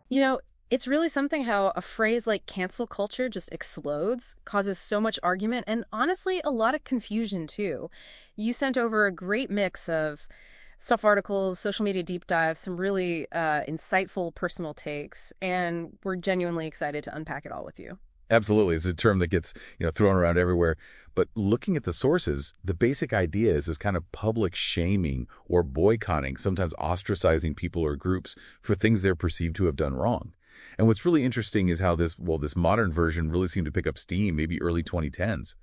You know, it's really something how a phrase like cancel culture just explodes, causes so much argument, and honestly, a lot of confusion too. You sent over a great mix of stuff articles, social media deep dives, some really insightful personal takes, and we're genuinely excited to unpack it all with you. Absolutely. It's a term that gets, thrown around everywhere. But looking at the sources, the basic idea is this kind of public shaming or boycotting, sometimes ostracizing people or groups for things they're perceived to have done wrong. And what's really interesting is how this modern version really seemed to pick up steam, maybe early 2010s.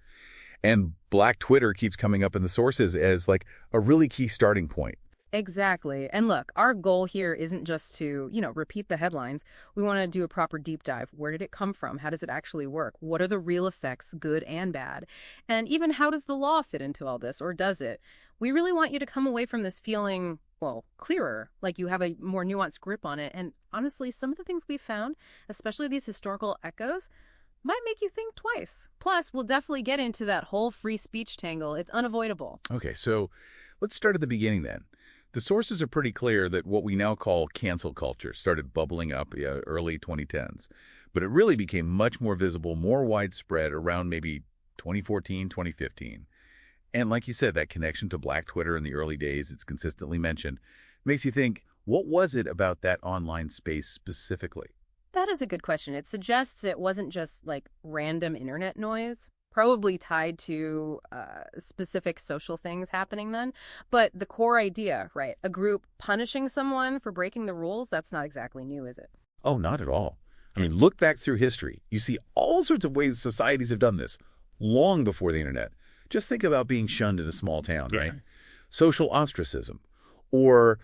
And Black Twitter keeps coming up in the sources as like a really key starting point. Exactly. And look, our goal here isn't just to, repeat the headlines. We want to do a proper deep dive. Where did it come from? How does it actually work? What are the real effects, good and bad? And even how does the law fit into all this, or does it? We really want you to come away from this feeling, well, clearer, like you have a more nuanced grip on it. And honestly, some of the things we found, especially these historical echoes, might make you think twice. Plus, we'll definitely get into that whole free speech tangle. It's unavoidable. Okay, so let's start at the beginning then. The sources are pretty clear that what we now call cancel culture started bubbling up early 2010s, but it really became much more visible, more widespread around maybe 2014, 2015. And like you said, that connection to Black Twitter in the early days, it's consistently mentioned, makes you think, what was it about that online space specifically? That is a good question. It suggests it wasn't just like random internet noise, probably tied to specific social things happening then. But the core idea, right? A group punishing someone for breaking the rules, that's not exactly new, is it? Oh, not at all. I mean, look back through history. You see all sorts of ways societies have done this long before the internet. Just think about being shunned in a small town, right? Social ostracism or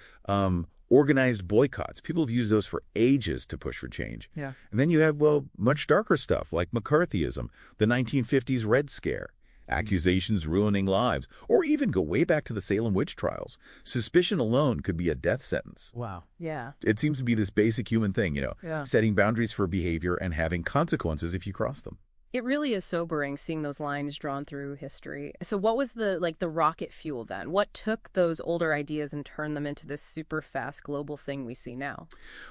organized boycotts. People have used those for ages to push for change. Yeah. And then you have, much darker stuff like McCarthyism, the 1950s Red Scare, accusations ruining lives, or even go way back to the Salem witch trials. Suspicion alone could be a death sentence. Wow. Yeah. It seems to be this basic human thing, setting boundaries for behavior and having consequences if you cross them. It really is sobering seeing those lines drawn through history. So what was the rocket fuel then? What took those older ideas and turned them into this super fast global thing we see now?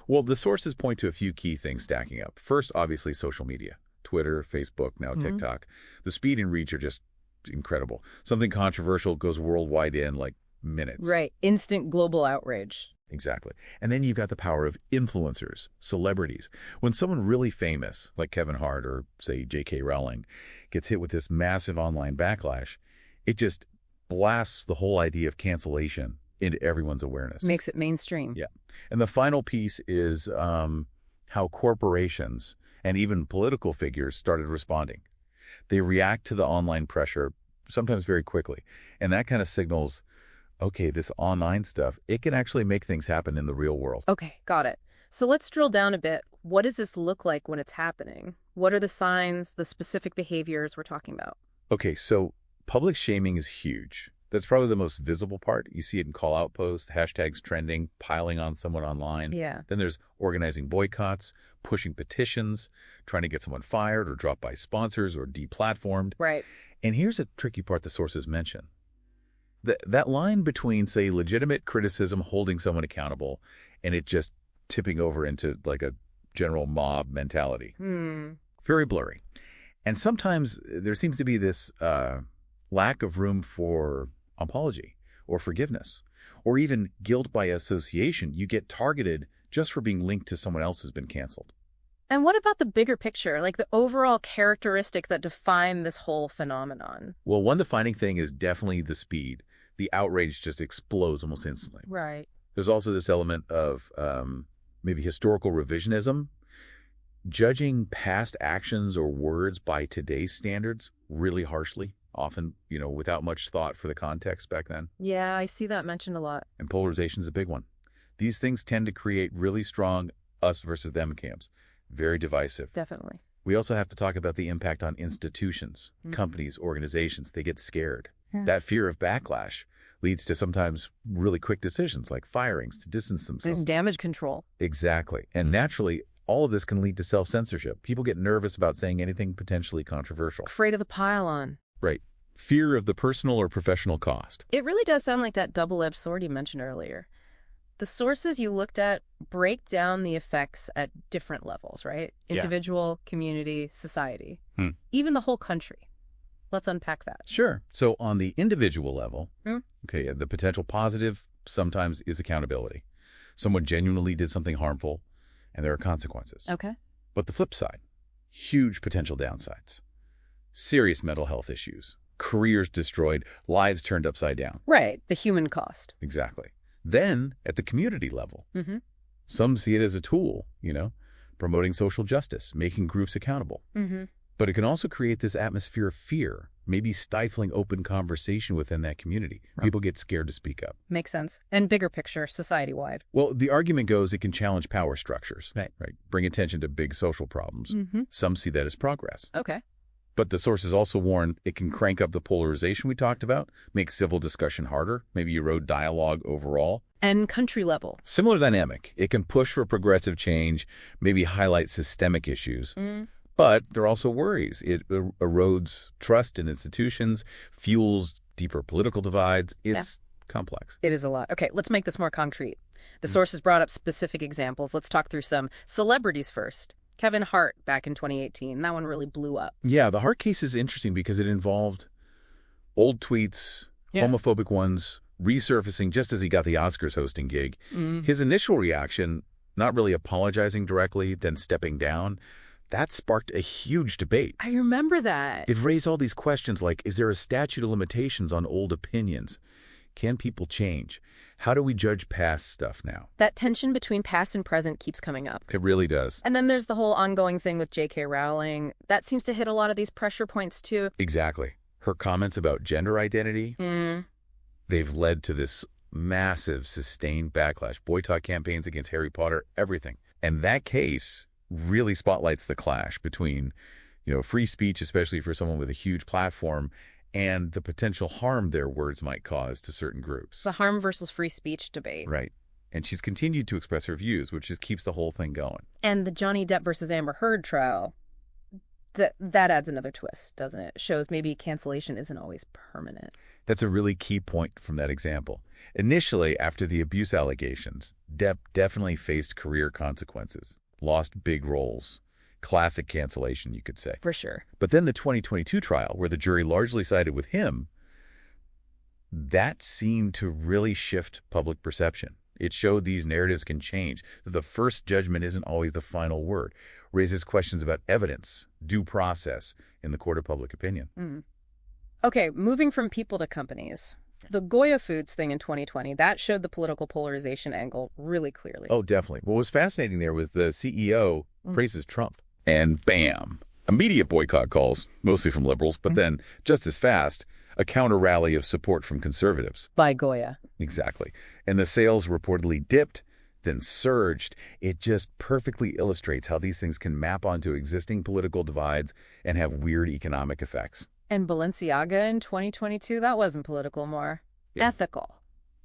Well, the sources point to a few key things stacking up. First, obviously, social media. Twitter, Facebook, now TikTok. The speed and reach are just incredible. Something controversial goes worldwide in like minutes. Right. Instant global outrage. Exactly. And then you've got the power of influencers, celebrities. When someone really famous, like Kevin Hart or, say, J.K. Rowling, gets hit with this massive online backlash, it just blasts the whole idea of cancellation into everyone's awareness. Makes it mainstream. Yeah. And the final piece is how corporations and even political figures started responding. They react to the online pressure, sometimes very quickly. And that kind of signals, okay, this online stuff, it can actually make things happen in the real world. Okay, got it. So let's drill down a bit. What does this look like when it's happening? What are the signs, the specific behaviors we're talking about? Okay, so public shaming is huge. That's probably the most visible part. You see it in call-out posts, hashtags trending, piling on someone online. Yeah. Then there's organizing boycotts, pushing petitions, trying to get someone fired or dropped by sponsors or deplatformed. Right. And here's a tricky part the sources mention. That line between, say, legitimate criticism holding someone accountable and it just tipping over into like a general mob mentality. Very blurry. And sometimes there seems to be this lack of room for apology or forgiveness or even guilt by association. You get targeted just for being linked to someone else who's been canceled. And what about the bigger picture, like the overall characteristics that define this whole phenomenon? Well, one defining thing is definitely the speed. The outrage just explodes almost instantly. Right. There's also this element of maybe historical revisionism, judging past actions or words by today's standards really harshly, often, without much thought for the context back then. Yeah, I see that mentioned a lot. And polarization is a big one. These things tend to create really strong us versus them camps. Very divisive. Definitely. We also have to talk about the impact on institutions, companies, organizations. They get scared. Yeah. That fear of backlash leads to sometimes really quick decisions like firings to distance themselves. There's damage control. Exactly. And naturally, all of this can lead to self-censorship. People get nervous about saying anything potentially controversial. Afraid of the pile-on. Right. Fear of the personal or professional cost. It really does sound like that double-edged sword you mentioned earlier. The sources you looked at break down the effects at different levels, right? Individual, community, society, even the whole country. Let's unpack that. Sure. So on the individual level, okay, the potential positive sometimes is accountability. Someone genuinely did something harmful, and there are consequences. Okay. But the flip side, huge potential downsides. Serious mental health issues, careers destroyed, lives turned upside down. Right, the human cost. Exactly. Then, at the community level, some see it as a tool, promoting social justice, making groups accountable. But it can also create this atmosphere of fear, maybe stifling open conversation within that community. People get scared to speak up. Makes sense. And bigger picture, society-wide. Well, the argument goes it can challenge power structures. Right. Bring attention to big social problems. Some see that as progress. Okay. But the sources also warn it can crank up the polarization we talked about, make civil discussion harder, maybe erode dialogue overall. And country level. Similar dynamic. It can push for progressive change, maybe highlight systemic issues. But there are also worries. It erodes trust in institutions, fuels deeper political divides. It's complex. It is a lot. Okay, let's make this more concrete. The sources brought up specific examples. Let's talk through some celebrities first. Kevin Hart back in 2018. That one really blew up. Yeah, the Hart case is interesting because it involved old tweets, homophobic ones, resurfacing just as he got the Oscars hosting gig. His initial reaction, not really apologizing directly, then stepping down, that sparked a huge debate. I remember that. It raised all these questions like, is there a statute of limitations on old opinions? Can people change? How do we judge past stuff now? That tension between past and present keeps coming up. It really does. And then there's the whole ongoing thing with J.K. Rowling. That seems to hit a lot of these pressure points, too. Exactly. Her comments about gender identity, they've led to this massive, sustained backlash. Boycott campaigns against Harry Potter, everything. And that case really spotlights the clash between, free speech, especially for someone with a huge platform, and the potential harm their words might cause to certain groups. The harm versus free speech debate. Right. And she's continued to express her views, which just keeps the whole thing going. And the Johnny Depp versus Amber Heard trial, that adds another twist, doesn't it? Shows maybe cancellation isn't always permanent. That's a really key point from that example. Initially, after the abuse allegations, Depp definitely faced career consequences, lost big roles. Classic cancellation, you could say. For sure. But then the 2022 trial, where the jury largely sided with him, that seemed to really shift public perception. It showed these narratives can change, that the first judgment isn't always the final word, raises questions about evidence, due process in the court of public opinion. Okay, moving from people to companies. The Goya Foods thing in 2020, that showed the political polarization angle really clearly. Oh, definitely. What was fascinating there was the CEO praises Trump. And bam, immediate boycott calls, mostly from liberals, but then, just as fast, a counter-rally of support from conservatives. By Goya. Exactly. And the sales reportedly dipped, then surged. It just perfectly illustrates how these things can map onto existing political divides and have weird economic effects. And Balenciaga in 2022, that wasn't political, more ethical,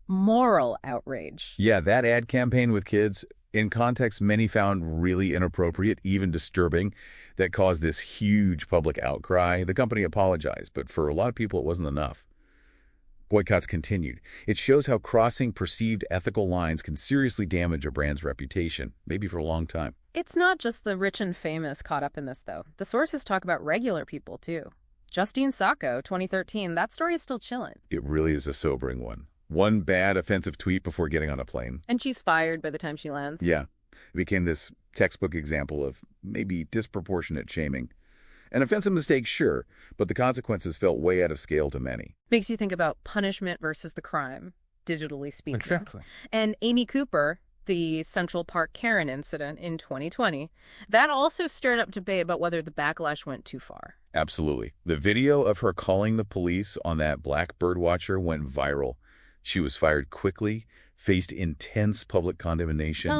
moral outrage. Yeah, that ad campaign with kids, in context, many found really inappropriate, even disturbing, that caused this huge public outcry. The company apologized, but for a lot of people, it wasn't enough. Boycotts continued. It shows how crossing perceived ethical lines can seriously damage a brand's reputation, maybe for a long time. It's not just the rich and famous caught up in this, though. The sources talk about regular people, too. Justine Sacco, 2013, that story is still chilling. It really is a sobering one. One bad offensive tweet before getting on a plane. And she's fired by the time she lands. Yeah. It became this textbook example of maybe disproportionate shaming. An offensive mistake, sure, but the consequences felt way out of scale to many. Makes you think about punishment versus the crime, digitally speaking. Exactly. And Amy Cooper, the Central Park Karen incident in 2020, that also stirred up debate about whether the backlash went too far. Absolutely. The video of her calling the police on that black birdwatcher went viral. She was fired quickly, faced intense public condemnation,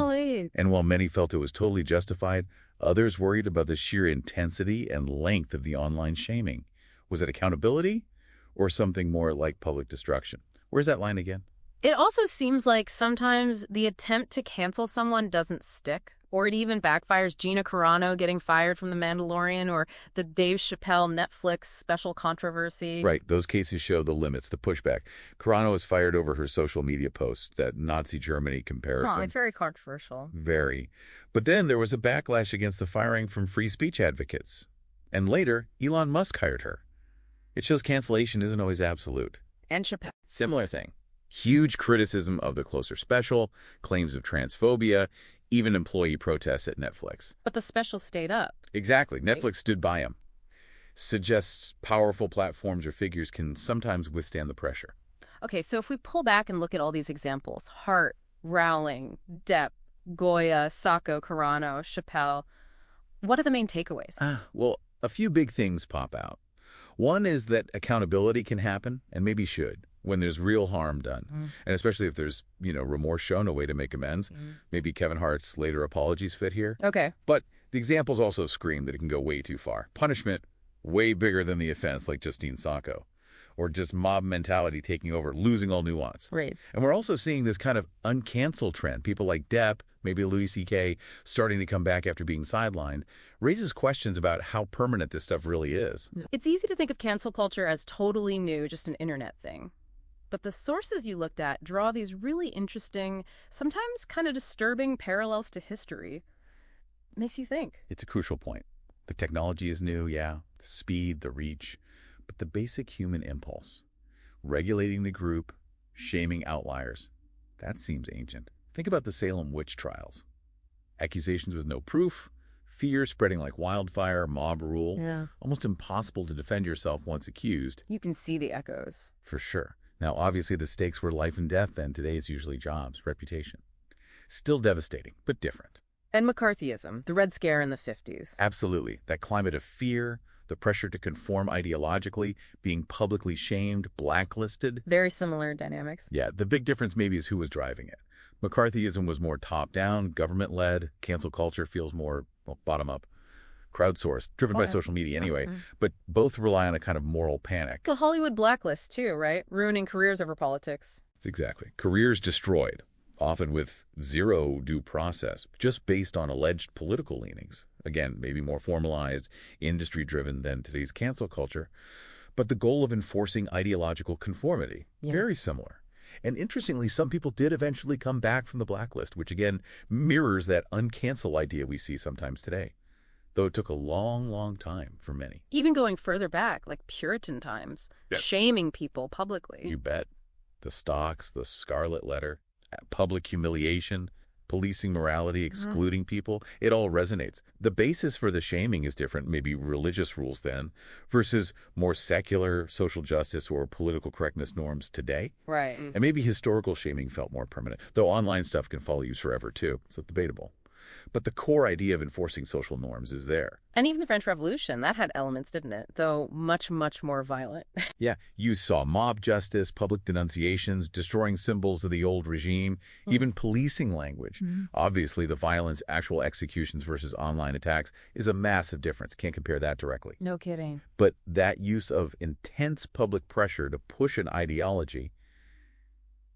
and while many felt it was totally justified, others worried about the sheer intensity and length of the online shaming. Was it accountability or something more like public destruction? Where's that line again? It also seems like sometimes the attempt to cancel someone doesn't stick, Or it even backfires. Gina Carano getting fired from The Mandalorian, or the Dave Chappelle Netflix special controversy. Right, those cases show the limits, the pushback. Carano was fired over her social media posts, that Nazi Germany comparison. Very controversial. Very. But then there was a backlash against the firing from free speech advocates. And later, Elon Musk hired her. It shows cancellation isn't always absolute. And Chappelle. Similar thing. Huge criticism of the Closer special, claims of transphobia, even employee protests at Netflix. But the special stayed up. Exactly. Netflix stood by him. Suggests powerful platforms or figures can sometimes withstand the pressure. Okay, so if we pull back and look at all these examples, Hart, Rowling, Depp, Goya, Sacco, Carano, Chappelle, what are the main takeaways? Well, a few big things pop out. One is that accountability can happen, and maybe should, when there's real harm done. And especially if there's, remorse shown, a way to make amends. Maybe Kevin Hart's later apologies fit here. Okay. But the examples also scream that it can go way too far. Punishment way bigger than the offense, like Justine Sacco. Or just mob mentality taking over, losing all nuance. Right. And we're also seeing this kind of uncancel trend. People like Depp, maybe Louis C.K., starting to come back after being sidelined, raises questions about how permanent this stuff really is. It's easy to think of cancel culture as totally new, just an internet thing. But the sources you looked at draw these really interesting, sometimes kind of disturbing parallels to history. Makes you think. It's a crucial point. The technology is new, yeah, the speed, the reach, but the basic human impulse, regulating the group, shaming outliers, that seems ancient. Think about the Salem witch trials. Accusations with no proof, fear spreading like wildfire, mob rule. Yeah. Almost impossible to defend yourself once accused. You can see the echoes. For sure. Now, obviously, the stakes were life and death then. Today it's usually jobs, reputation. Still devastating, but different. And McCarthyism, the Red Scare in the 50s. Absolutely. That climate of fear, the pressure to conform ideologically, being publicly shamed, blacklisted. Very similar dynamics. Yeah, the big difference maybe is who was driving it. McCarthyism was more top-down, government-led. Cancel culture feels more, bottom-up, crowdsourced, driven by social media anyway. But both rely on a kind of moral panic. The Hollywood blacklist, too, right? Ruining careers over politics. Exactly. Careers destroyed, often with zero due process, just based on alleged political leanings. Again, maybe more formalized, industry-driven than today's cancel culture. But the goal of enforcing ideological conformity, very similar. And interestingly, some people did eventually come back from the blacklist, which again mirrors that uncancel idea we see sometimes today. Though it took a long, long time for many. Even going further back, like Puritan times, shaming people publicly. You bet. The stocks, the scarlet letter, public humiliation, policing morality, excluding people, it all resonates. The basis for the shaming is different, maybe religious rules then, versus more secular social justice or political correctness norms today. Right. And maybe historical shaming felt more permanent, though online stuff can follow you forever too, so debatable. But the core idea of enforcing social norms is there. And even the French Revolution, that had elements, didn't it? Though much, much more violent. Yeah, you saw mob justice, public denunciations, destroying symbols of the old regime, even policing language. Obviously, the violence, actual executions versus online attacks is a massive difference. Can't compare that directly. No kidding. But that use of intense public pressure to push an ideology,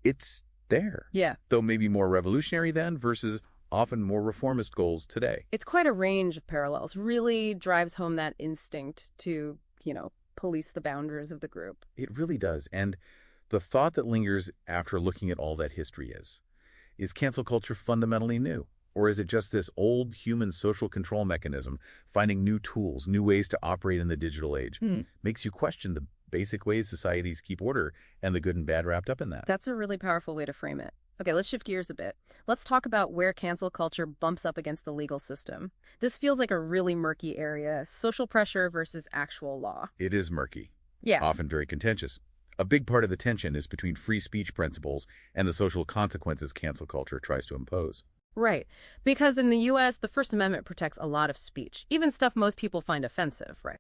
it's there. Yeah. Though maybe more revolutionary then versus often more reformist goals today. It's quite a range of parallels. Really drives home that instinct to, police the boundaries of the group. It really does. And the thought that lingers after looking at all that history is cancel culture fundamentally new? Or is it just this old human social control mechanism finding new tools, new ways to operate in the digital age? Makes you question the basic ways societies keep order and the good and bad wrapped up in that. That's a really powerful way to frame it. Okay, let's shift gears a bit. Let's talk about where cancel culture bumps up against the legal system. This feels like a really murky area, social pressure versus actual law. It is murky. Yeah. Often very contentious. A big part of the tension is between free speech principles and the social consequences cancel culture tries to impose. Right. Because in the U.S., the First Amendment protects a lot of speech, even stuff most people find offensive, right?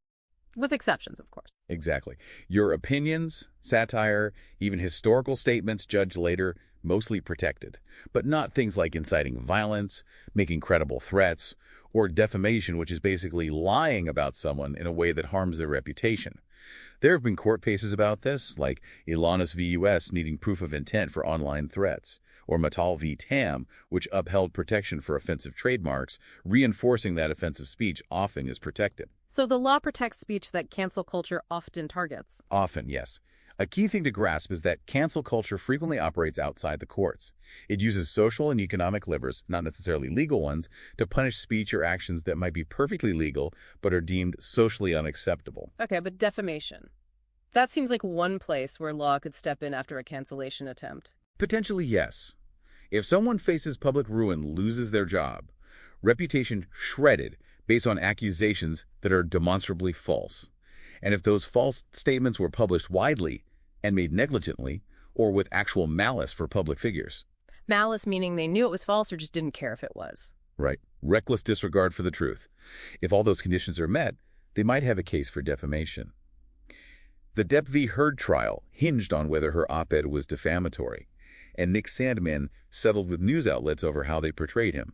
With exceptions, of course. Exactly. Your opinions, satire, even historical statements judged later, mostly protected, but not things like inciting violence, making credible threats, or defamation, which is basically lying about someone in a way that harms their reputation. There have been court cases about this, like Luminous v. U.S. needing proof of intent for online threats, or Mattel v. Tam, which upheld protection for offensive trademarks, reinforcing that offensive speech often is protected. So the law protects speech that cancel culture often targets. Often, yes. A key thing to grasp is that cancel culture frequently operates outside the courts. It uses social and economic levers, not necessarily legal ones, to punish speech or actions that might be perfectly legal but are deemed socially unacceptable. Okay, but defamation. That seems like one place where law could step in after a cancellation attempt. Potentially, yes. If someone faces public ruin, loses their job, reputation shredded based on accusations that are demonstrably false, and if those false statements were published widely and made negligently or with actual malice for public figures. Malice meaning they knew it was false or just didn't care if it was. Right. Reckless disregard for the truth. If all those conditions are met, they might have a case for defamation. The Depp v. Heard trial hinged on whether her op-ed was defamatory, and Nick Sandman settled with news outlets over how they portrayed him.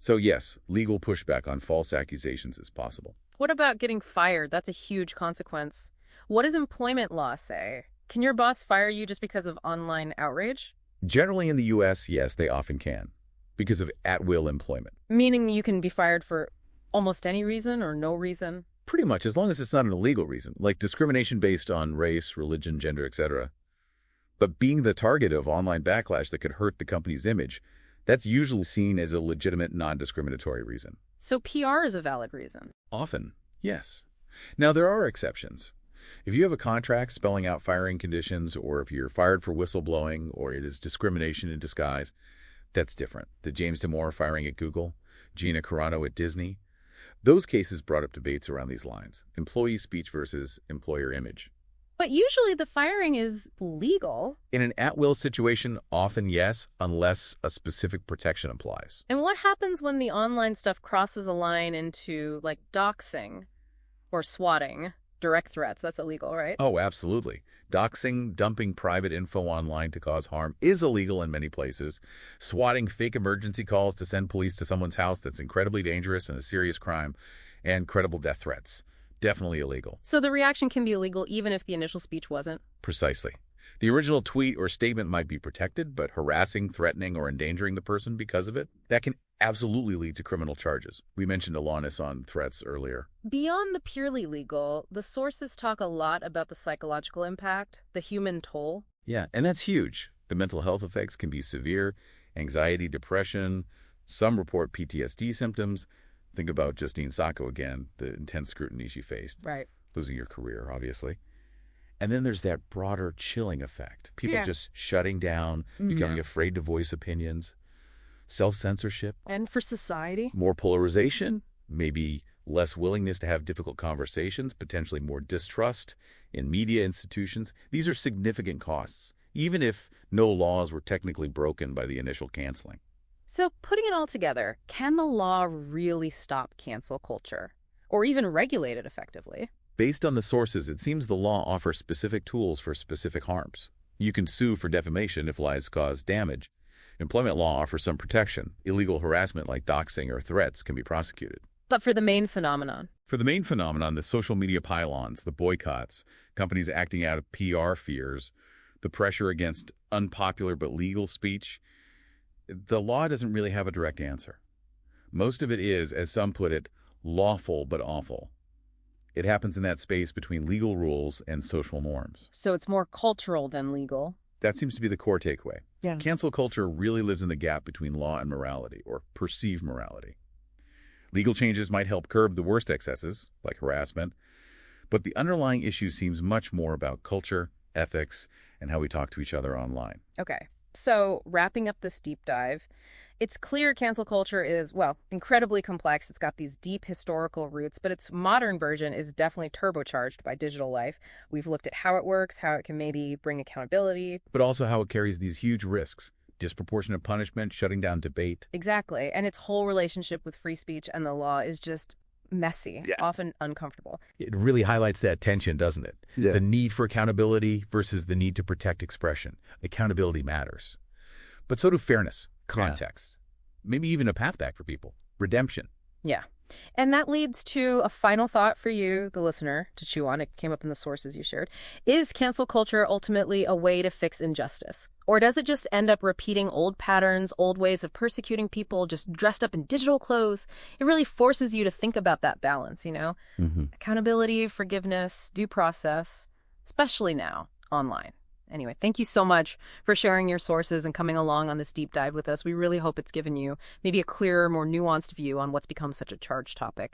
So yes, legal pushback on false accusations is possible. What about getting fired? That's a huge consequence. What does employment law say? Can your boss fire you just because of online outrage? Generally in the U.S., yes, they often can, because of at-will employment. Meaning you can be fired for almost any reason or no reason? Pretty much, as long as it's not an illegal reason, like discrimination based on race, religion, gender, etc. But being the target of online backlash that could hurt the company's image, that's usually seen as a legitimate, non-discriminatory reason. So PR is a valid reason? Often, yes. Now, there are exceptions. If you have a contract spelling out firing conditions, or if you're fired for whistleblowing, or it is discrimination in disguise, that's different. The James Damore firing at Google, Gina Carano at Disney, those cases brought up debates around these lines, employee speech versus employer image. But usually the firing is legal. In an at-will situation, often yes, unless a specific protection applies. And what happens when the online stuff crosses a line into, like, doxing or swatting? Direct threats, that's illegal, right? Oh, absolutely. Doxing, dumping private info online to cause harm is illegal in many places. Swatting fake emergency calls to send police to someone's house, that's incredibly dangerous and a serious crime. And credible death threats. Definitely illegal. So the reaction can be illegal even if the initial speech wasn't? Precisely. The original tweet or statement might be protected, but harassing, threatening, or endangering the person because of it, that can absolutely lead to criminal charges. We mentioned Luminous on threats earlier. Beyond the purely legal, the sources talk a lot about the psychological impact, the human toll. Yeah, and that's huge. The mental health effects can be severe: anxiety, depression. Some report PTSD symptoms. Think about Justine Sacco again, the intense scrutiny she faced. Right. Losing your career, obviously. And then there's that broader chilling effect. People just shutting down, becoming afraid to voice opinions. Self-censorship. And for society? More polarization, maybe less willingness to have difficult conversations, potentially more distrust in media institutions. These are significant costs, even if no laws were technically broken by the initial canceling. So putting it all together, can the law really stop cancel culture? Or even regulate it effectively? Based on the sources, it seems the law offers specific tools for specific harms. You can sue for defamation if lies cause damage. Employment law offers some protection. Illegal harassment like doxing or threats can be prosecuted. But for the main phenomenon? For the main phenomenon, the social media pylons, the boycotts, companies acting out of PR fears, the pressure against unpopular but legal speech, the law doesn't really have a direct answer. Most of it is, as some put it, lawful but awful. It happens in that space between legal rules and social norms. So it's more cultural than legal? That seems to be the core takeaway. Yeah. Cancel culture really lives in the gap between law and morality, or perceived morality. Legal changes might help curb the worst excesses, like harassment, but the underlying issue seems much more about culture, ethics, and how we talk to each other online. Okay. So wrapping up this deep dive, it's clear cancel culture is, well, incredibly complex. It's got these deep historical roots, but its modern version is definitely turbocharged by digital life. We've looked at how it works, how it can maybe bring accountability. But also how it carries these huge risks: disproportionate punishment, shutting down debate. Exactly. And its whole relationship with free speech and the law is just messy, often uncomfortable. It really highlights that tension, doesn't it? Yeah. The need for accountability versus the need to protect expression. Accountability matters. But so do fairness, context, maybe even a path back for people, redemption. Yeah. And that leads to a final thought for you, the listener, to chew on. It came up in the sources you shared. Is cancel culture ultimately a way to fix injustice? Or does it just end up repeating old patterns, old ways of persecuting people, just dressed up in digital clothes? It really forces you to think about that balance, you know? Accountability, forgiveness, due process, especially now, online. Anyway, thank you so much for sharing your sources and coming along on this deep dive with us. We really hope it's given you maybe a clearer, more nuanced view on what's become such a charged topic.